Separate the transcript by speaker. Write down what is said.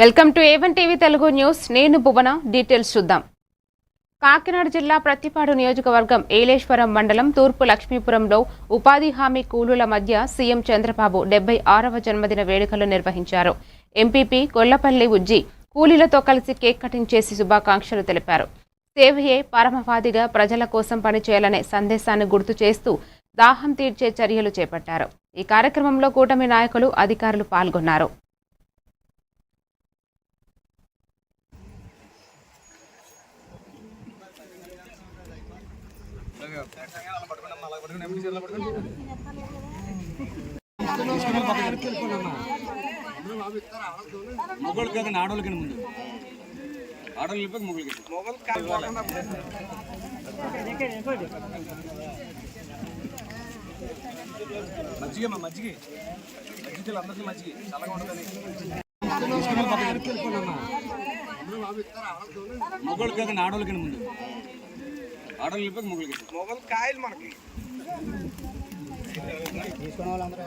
Speaker 1: Welcome to A1 TV Telugu news. నేను భువన. Details చూద్దాం. కాకినాడ జిల్లా ప్రత్తిపాడు నియోజకవర్గం ఏలేశ్వరం మండలం తూర్పు లక్ష్మీపురంలో ఉపాధి హామీ కూలీల మధ్య సీఎం చంద్రబాబు 76వ జన్మదిన వేడుకలు నిర్వహించారు. ఎంపీపీ గొల్లపల్లి ఉజ్జి కూలీలతో కలిసి కేక్ కటింగ్ చేసి శుభాకాంక్షలు తెలిపారు. సేవయే పరమవాదిగా ప్రజల కోసం పనిచేయాలనే సందేశాన్ని గుర్తు చేస్తూ దాహం తీర్చే చర్యలు చేపట్టారు. ఈ కార్యక్రమంలో కూటమి నాయకులు, అధికారులు పాల్గొన్నారు.
Speaker 2: మొగలు కదా ఆడోళ్ళకి ముందు ఆడోళ్ళు మొగలు మజ్జిగ మజ్జిగ అందరికీ మజ్జిగ చల్లగా ఉండదని మొగలు కదా ఆడోళ్ళకి ముందు ఆడోళ్ళు మొగలు కాయలు మనకి తీసుకునే వాళ్ళందరూ